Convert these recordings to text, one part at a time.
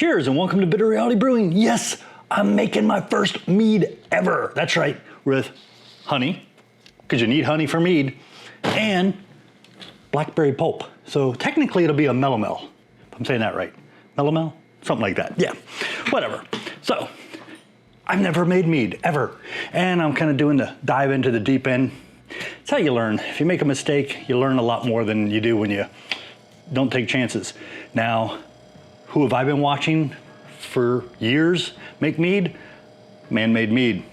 Cheers and welcome to Bitter Reality Brewing. Yes, I'm making my first mead ever. That's right, with honey, because you need honey for mead, and blackberry pulp. So technically it'll be a melomel, if I'm saying that right. Melomel? Something like that, yeah, whatever. So, I've never made mead, ever. And I'm kind of doing the dive into the deep end. It's how you learn. If you make a mistake, you learn a lot more than you do when you don't take chances. Now, who have I been watching for years make mead? Man-Made Mead.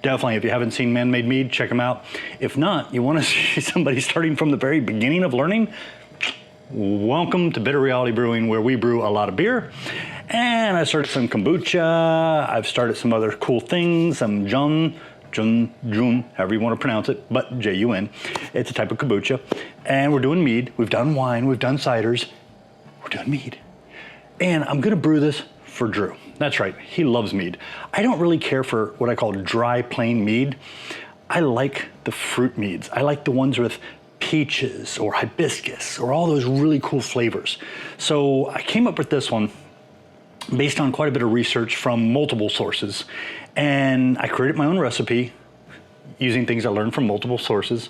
Definitely, if you haven't seen Man-Made Mead, check them out. If not, you want to see somebody starting from the very beginning of learning, welcome to Bitter Reality Brewing, where we brew a lot of beer. And I started some kombucha, I've started some other cool things, some jun, however you want to pronounce it, but J-U-N. It's a type of kombucha. And we're doing mead, we've done wine, we've done ciders, we're doing mead. And I'm gonna brew this for Drew. That's right, he loves mead. I don't really care for what I call dry, plain mead. I like the fruit meads. I like the ones with peaches or hibiscus or all those really cool flavors. So I came up with this one based on quite a bit of research from multiple sources. And I created my own recipe using things I learned from multiple sources.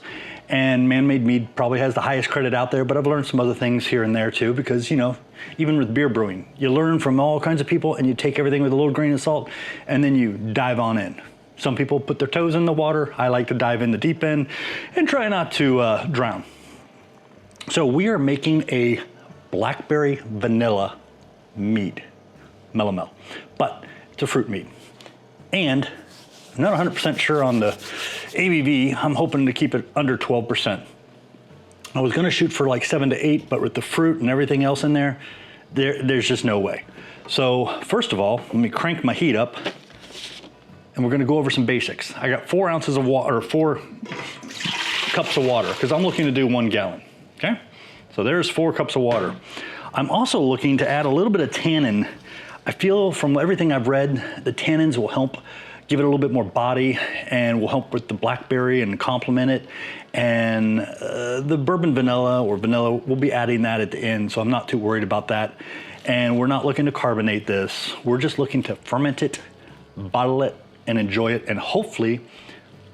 And Man-Made Mead probably has the highest credit out there, but I've learned some other things here and there too, because, you know, even with beer brewing, you learn from all kinds of people and you take everything with a little grain of salt and then you dive on in. Some people put their toes in the water. I like to dive in the deep end and try not to drown. So we are making a blackberry vanilla mead, melomel, but it's a fruit mead. And I'm not 100% sure on the ABV. I'm hoping to keep it under 12%. I was gonna shoot for like 7 to 8, but with the fruit and everything else in there, there's just no way. So first of all, let me crank my heat up and we're gonna go over some basics. I got 4 ounces of water, or 4 cups of water, because I'm looking to do 1 gallon, okay? So there's 4 cups of water. I'm also looking to add a little bit of tannin. I feel from everything I've read, the tannins will help give it a little bit more body and will help with the blackberry and complement it. And the bourbon vanilla or vanilla, we'll be adding that at the end, so I'm not too worried about that. And we're not looking to carbonate this. We're just looking to ferment it, bottle it, and enjoy it, and hopefully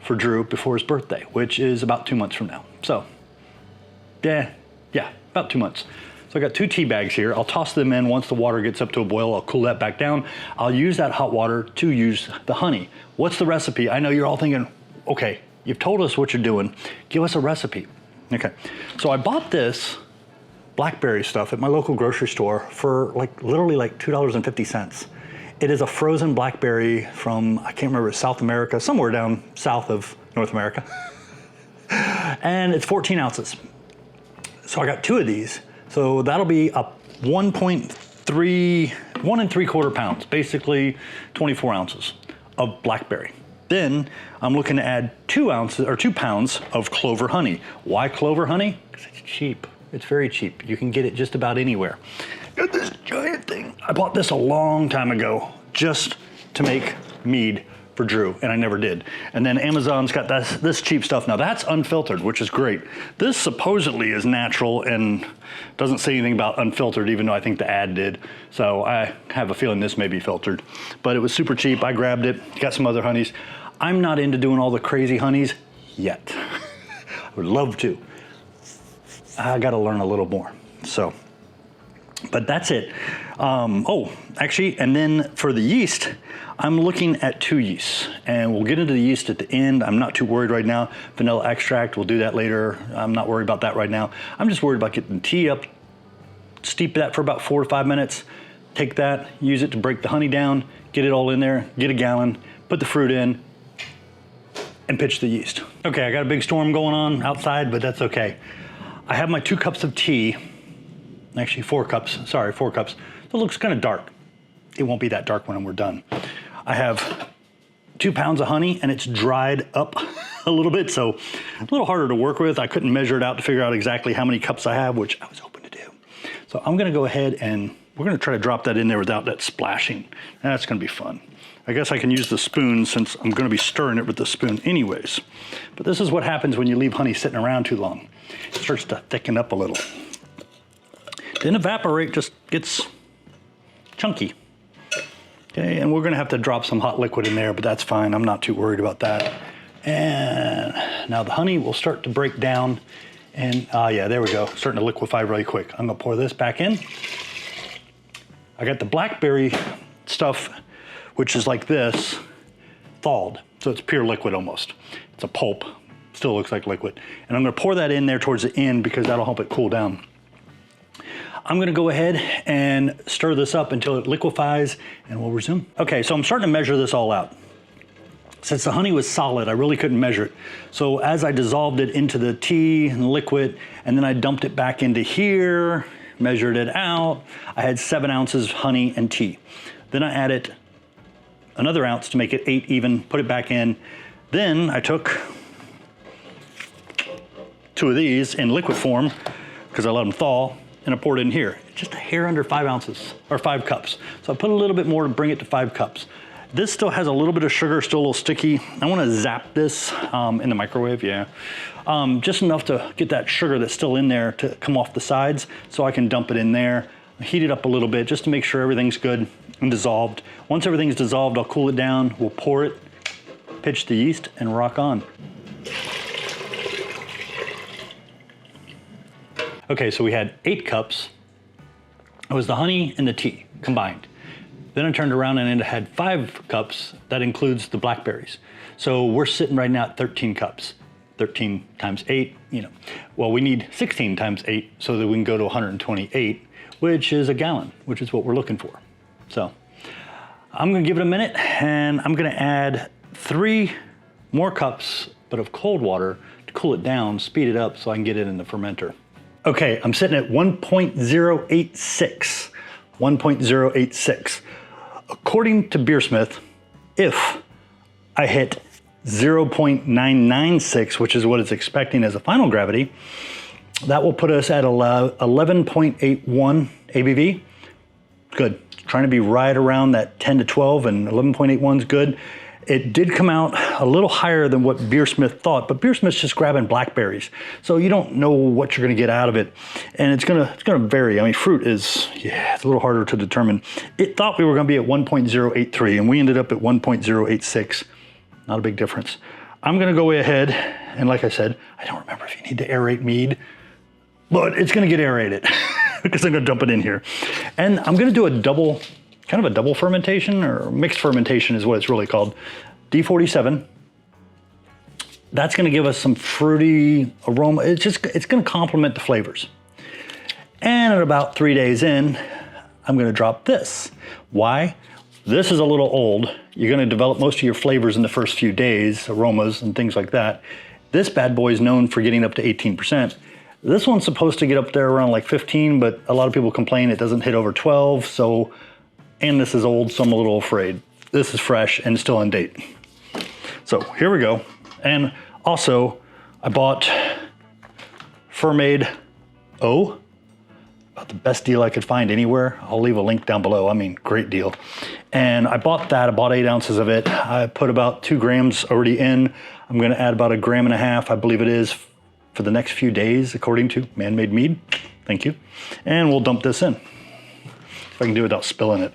for Drew before his birthday, which is about 2 months from now. So, yeah, about 2 months. So I got 2 tea bags here. I'll toss them in once the water gets up to a boil. I'll cool that back down. I'll use that hot water to use the honey. What's the recipe? I know you're all thinking, okay, you've told us what you're doing. Give us a recipe. Okay, so I bought this blackberry stuff at my local grocery store for literally like $2.50. It is a frozen blackberry from, I can't remember, South America, somewhere down south of North America. And it's 14 ounces. So I got 2 of these. So that'll be a 1 3/4 pounds, basically 24 ounces of blackberry. Then I'm looking to add 2 pounds of clover honey. Why clover honey? Because it's cheap. It's very cheap. You can get it just about anywhere. Got this giant thing. I bought this a long time ago just to make mead for Drew, and I never did. And then Amazon's got this cheap stuff. Now that's unfiltered, which is great. This supposedly is natural and doesn't say anything about unfiltered, even though I think the ad did. So I have a feeling this may be filtered. But it was super cheap, I grabbed it, got some other honeys. I'm not into doing all the crazy honeys yet. I would love to. I gotta learn a little more, so. But that's it. Oh, actually, and then for the yeast, I'm looking at 2 yeasts, and we'll get into the yeast at the end. I'm not too worried right now. Vanilla extract, we'll do that later. I'm not worried about that right now. I'm just worried about getting the tea up, steep that for about 4 to 5 minutes, take that, use it to break the honey down, get it all in there, get a gallon, put the fruit in, and pitch the yeast. Okay, I got a big storm going on outside, but that's okay. I have my 2 cups of tea. Actually 4 cups, sorry, 4 cups. So it looks kind of dark. It won't be that dark when we're done. I have 2 pounds of honey and it's dried up a little bit, so a little harder to work with. I couldn't measure it out to figure out exactly how many cups I have, which I was hoping to do. So I'm gonna go ahead and we're gonna try to drop that in there without that splashing. That's gonna be fun. I guess I can use the spoon since I'm gonna be stirring it with the spoon anyways. But this is what happens when you leave honey sitting around too long. It starts to thicken up a little. Then evaporate, just gets chunky. Okay, and we're gonna have to drop some hot liquid in there, but that's fine. I'm not too worried about that. And now the honey will start to break down. And yeah, there we go, starting to liquefy really quick. I'm gonna pour this back in. I got the blackberry stuff, which is like this, thawed. So it's pure liquid almost. It's a pulp, still looks like liquid. And I'm gonna pour that in there towards the end because that'll help it cool down. I'm gonna go ahead and stir this up until it liquefies and we'll resume. Okay, so I'm starting to measure this all out. Since the honey was solid, I really couldn't measure it. So as I dissolved it into the tea and liquid, and then I dumped it back into here, measured it out, I had 7 ounces honey and tea. Then I added another ounce to make it 8 even, put it back in. Then I took 2 of these in liquid form, because I let them thaw, and I poured it in here. Just a hair under 5 ounces, or 5 cups. So I put a little bit more to bring it to 5 cups. This still has a little bit of sugar, still a little sticky. I wanna zap this in the microwave, yeah. Just enough to get that sugar that's still in there to come off the sides, so I can dump it in there, heat it up a little bit, just to make sure everything's good and dissolved. Once everything's dissolved, I'll cool it down, we'll pour it, pitch the yeast, and rock on. Okay, so we had 8 cups. It was the honey and the tea combined. Then I turned around and it had 5 cups. That includes the blackberries. So we're sitting right now at 13 cups. 13 times 8, you know. Well, we need 16 times 8 so that we can go to 128, which is a gallon, which is what we're looking for. So I'm gonna give it a minute and I'm gonna add 3 more cups, but of cold water to cool it down, speed it up so I can get it in the fermenter. Okay, I'm sitting at 1.086. 1.086. According to Beersmith, if I hit 0.996, which is what it's expecting as a final gravity, that will put us at 11.81 ABV. Good. Trying to be right around that 10 to 12, and 11.81 is good. It did come out a little higher than what Beersmith thought, but Beersmith's just grabbing blackberries. So you don't know what you're gonna get out of it. And it's gonna vary. I mean, fruit is, yeah, it's a little harder to determine. It thought we were gonna be at 1.083 and we ended up at 1.086. Not a big difference. I'm gonna go ahead, and like I said, I don't remember if you need to aerate mead, but it's gonna get aerated because I'm gonna dump it in here. And I'm gonna do a double, kind of a double fermentation, or mixed fermentation is what it's really called. D47. That's gonna give us some fruity aroma. It's gonna complement the flavors. And at about 3 days in, I'm gonna drop this. Why? This is a little old. You're gonna develop most of your flavors in the first few days, aromas and things like that. This bad boy is known for getting up to 18%. This one's supposed to get up there around like 15, but a lot of people complain it doesn't hit over 12, so, and this is old, so I'm a little afraid. This is fresh and still in date. So here we go. And also, I bought Fermade O, about the best deal I could find anywhere. I'll leave a link down below. I mean, great deal. And I bought that, I bought 8 ounces of it. I put about 2 grams already in. I'm gonna add about 1.5 grams, I believe it is, for the next few days, according to Man-Made Mead. Thank you. And we'll dump this in, if I can do it without spilling it.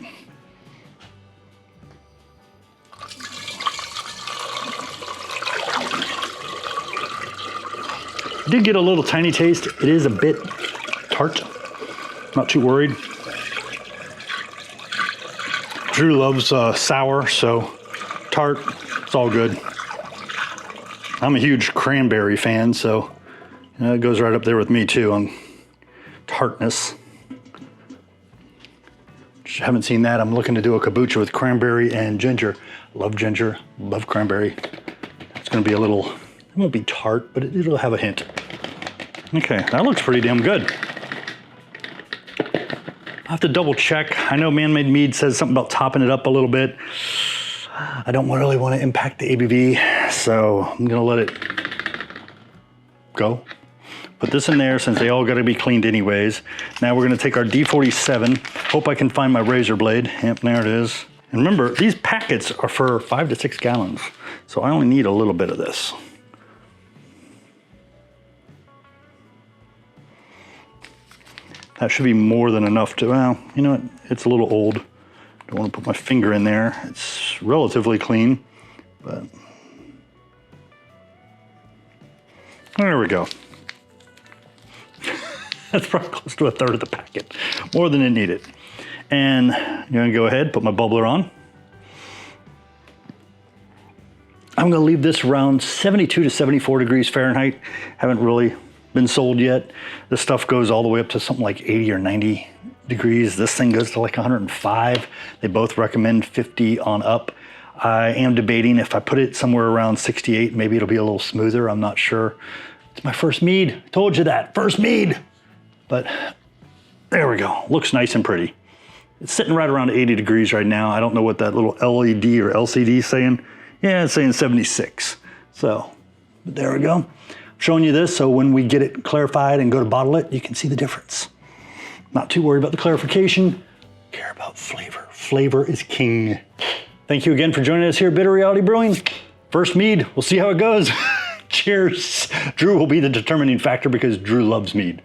I did get a little tiny taste. It is a bit tart. Not too worried. Drew loves sour, so tart, it's all good. I'm a huge cranberry fan, so it goes right up there with me too on tartness. If you haven't seen that, I'm looking to do a kombucha with cranberry and ginger. Love ginger, love cranberry. It's gonna be a little, it won't be tart, but it'll have a hint. Okay, that looks pretty damn good. I'll have to double check. I know Man-Made Mead says something about topping it up a little bit. I don't really want to impact the ABV, so I'm gonna let it go. Put this in there since they all gotta be cleaned anyways. Now we're gonna take our D47. Hope I can find my razor blade. Yep, there it is. And remember, these packets are for 5 to 6 gallons, so I only need a little bit of this. That should be more than enough to, well, you know what, it's a little old. Don't want to put my finger in there. It's relatively clean, but there we go. That's probably close to a third of the packet, more than it needed. And I'm gonna go ahead, put my bubbler on. I'm gonna leave this around 72 to 74 degrees Fahrenheit. Haven't really been sold yet. This stuff goes all the way up to something like 80 or 90 degrees. This thing goes to like 105. They both recommend 50 on up. I am debating if I put it somewhere around 68, maybe it'll be a little smoother, I'm not sure. It's my first mead, told you that, first mead. But there we go, looks nice and pretty. It's sitting right around 80 degrees right now. I don't know what that little LED or LCD is saying. Yeah, it's saying 76. So there we go. I'm showing you this so when we get it clarified and go to bottle it, you can see the difference. Not too worried about the clarification, care about flavor. Flavor is king. Thank you again for joining us here at Bitter Reality Brewing. First mead, we'll see how it goes. Cheers. Drew will be the determining factor because Drew loves mead.